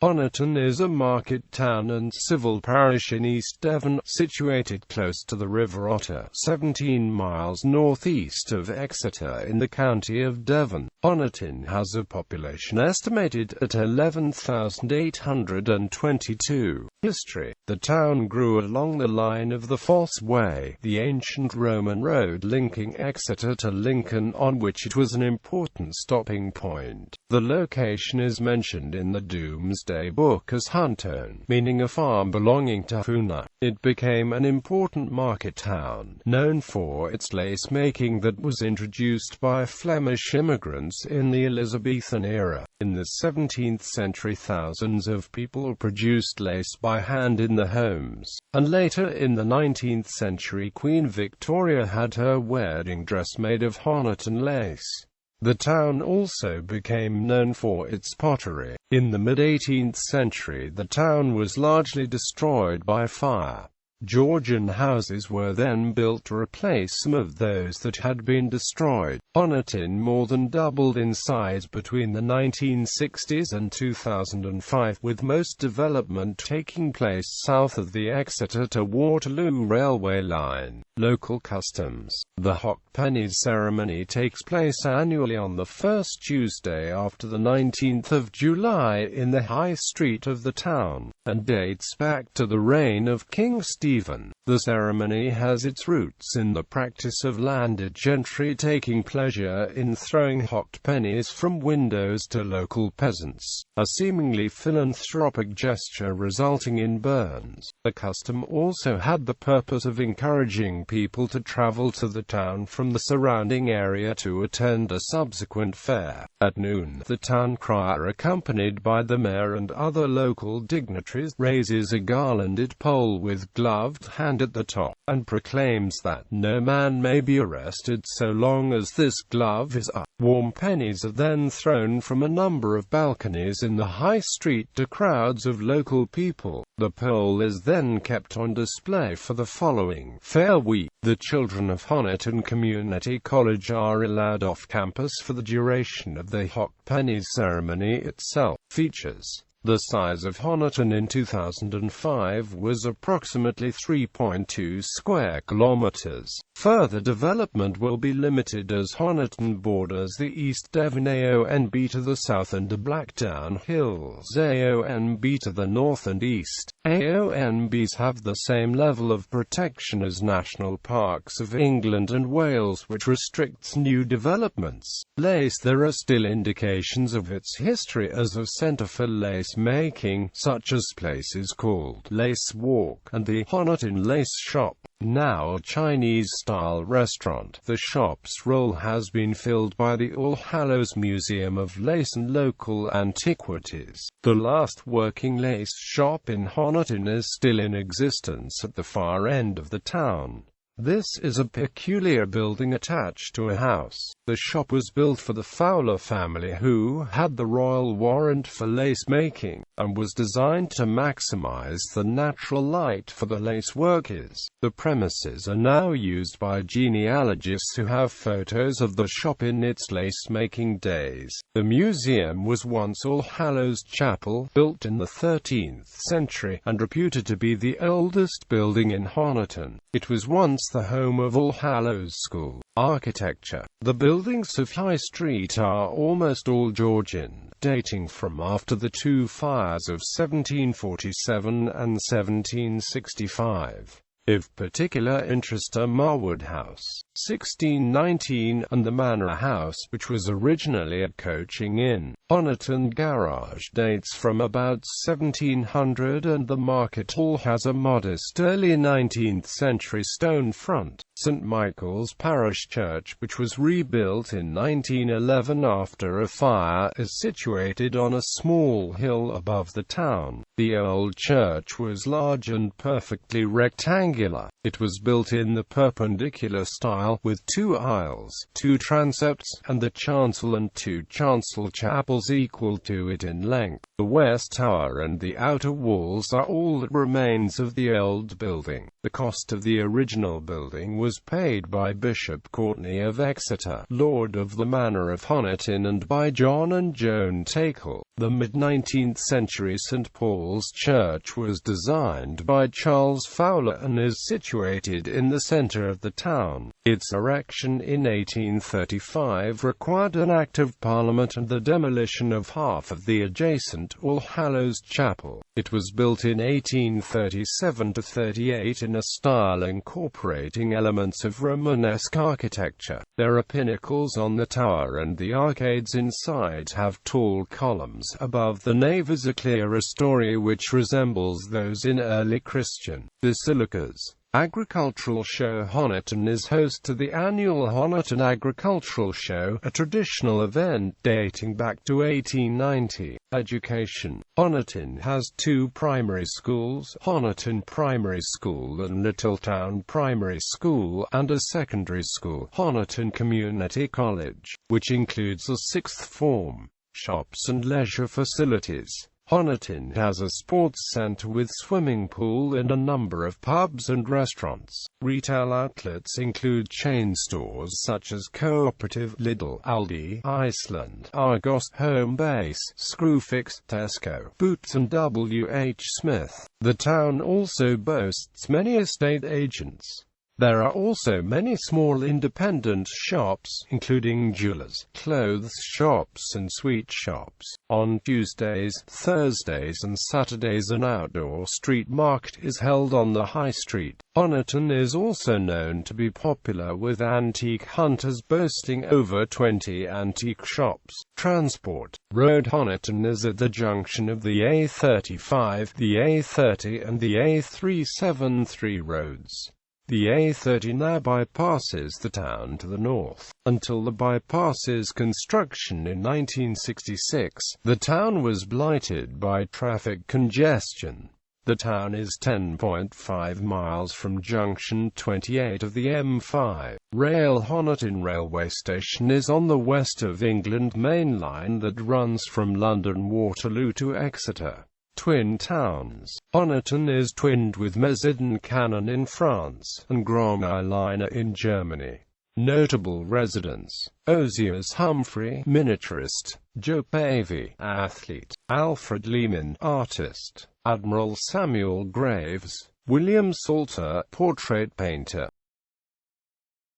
Devon.Honiton is a market town and civil parish in East Devon, situated close to the River Otter, 17 miles northeast of Exeter in the county of Devon. Devon.Honiton has a population estimated at 11,822. History: the town grew along the line of the Fosse Way, the ancient Roman road linking Exeter to Lincoln, on which it was an important stopping point. The location is mentioned in the Domesday Book as Hunton, meaning a farm belonging to Huna. It became an important market town, known for its lace-making that was introduced by Flemish immigrants in the Elizabethan era. In the 17th century, thousands of people produced lace by hand in their homes, and later in the 19th century Queen Victoria had her wedding dress made of Honiton lace. The town also became known for its pottery. In the mid-18th century, the town was largely destroyed by fire. Georgian houses were then built to replace some of those that had been destroyed. Devon.Honiton more than doubled in size between the 1960s and 2005, with most development taking place south of the Exeter to Waterloo railway line. Local customs: the Hockpennies ceremony takes place annually on the first Tuesday after the 19th of July in the High Street of the town, and dates back to the reign of King Stephen. The ceremony has its roots in the practice of landed gentry taking pleasure in throwing Hockpennies from windows to local peasants, a seemingly philanthropic gesture resulting in burns. The custom also had the purpose of encouraging people to travel to the town from the surrounding area to attend a subsequent fair. At noon, the town crier, accompanied by the mayor and other local dignitaries, raises a garlanded pole with gloved hand at the top, and proclaims that no man may be arrested so long as this glove is up. Warm pennies are then thrown from a number of balconies in the high street to crowds of local people. The pole is then kept on display for the following fair week. The children of Honiton Community College are allowed off campus for the duration of the Hockpennies ceremony itself. Features: the size of Honiton in 2005 was approximately 3.2 square kilometers. Further development will be limited as Honiton borders the East Devon AONB to the south and the Blackdown Hills AONB to the north and east. AONBs have the same level of protection as National Parks of England and Wales, which restricts new developments. Lace: there are still indications of its history as a centre for lace making, such as places called Lace Walk and the Honiton Lace Shop, now a Chinese-style restaurant. The shop's role has been filled by the All Hallows Museum of Lace and Local Antiquities. The last working lace shop in Honiton is still in existence at the far end of the town. This is a peculiar building attached to a house. The shop was built for the Fowler family, who had the royal warrant for lace making, and was designed to maximize the natural light for the lace workers. The premises are now used by genealogists who have photos of the shop in its lace-making days. The museum was once All Hallows Chapel, built in the 13th century, and reputed to be the oldest building in Honiton. It was once the home of All Hallows School. Architecture: the buildings of High Street are almost all Georgian, dating from after the two fires of 1747 and 1765. Of particular interest are Marwood House, 1619, and the Manor House, which was originally a coaching inn. Honiton Garage dates from about 1700, and the Market Hall has a modest early 19th century stone front. St. Michael's Parish Church, which was rebuilt in 1911 after a fire, is situated on a small hill above the town. The old church was large and perfectly rectangular, irregular. It was built in the Perpendicular style, with 2 aisles, 2 transepts, and the chancel and 2 chancel chapels equal to it in length. The west tower and the outer walls are all that remains of the old building. The cost of the original building was paid by Bishop Courtenay of Exeter, Lord of the Manor of Honiton, and by John and Joan Takell. The mid-19th century St. Paul's Church was designed by Charles Fowler and is situated in the centre of the town. Its erection in 1835 required an Act of Parliament and the demolition of half of the adjacent All Hallows Chapel. It was built in 1837–38 in a style incorporating elements of Romanesque architecture. There are pinnacles on the tower, and the arcades inside have tall columns. Above the nave is a clerestory which resembles those in early Christian basilicas. Agricultural Show. Honiton is host to the annual Honiton Agricultural Show, a traditional event dating back to 1890. Education. Honiton has 2 primary schools, Honiton Primary School and Littletown Primary School, and a secondary school, Honiton Community College, which includes a 6th form. Shops and leisure facilities. Honiton has a sports centre with swimming pool and a number of pubs and restaurants. Retail outlets include chain stores such as Cooperative, Lidl, Aldi, Iceland, Argos, Home Base, Screwfix, Tesco, Boots and W.H. Smith. The town also boasts many estate agents. There are also many small independent shops, including jewelers, clothes shops and sweet shops. On Tuesdays, Thursdays and Saturdays an outdoor street market is held on the High Street. Honiton is also known to be popular with antique hunters, boasting over 20 antique shops. Transport. Road. Honiton is at the junction of the A35, the A30 and the A373 roads. The A30 now bypasses the town to the north. Until the bypass's construction in 1966, the town was blighted by traffic congestion. The town is 10.5 miles from junction 28 of the M5. Rail. Honiton railway station is on the West of England Main Line that runs from London Waterloo to Exeter. Twin towns. Honiton is twinned with Mézidon-Canon in France, and Grand-Isle in Germany. Notable residents: Osias Humphrey, miniaturist; Joe Pavey, athlete; Alfred Lehman, artist; Admiral Samuel Graves; William Salter, portrait painter.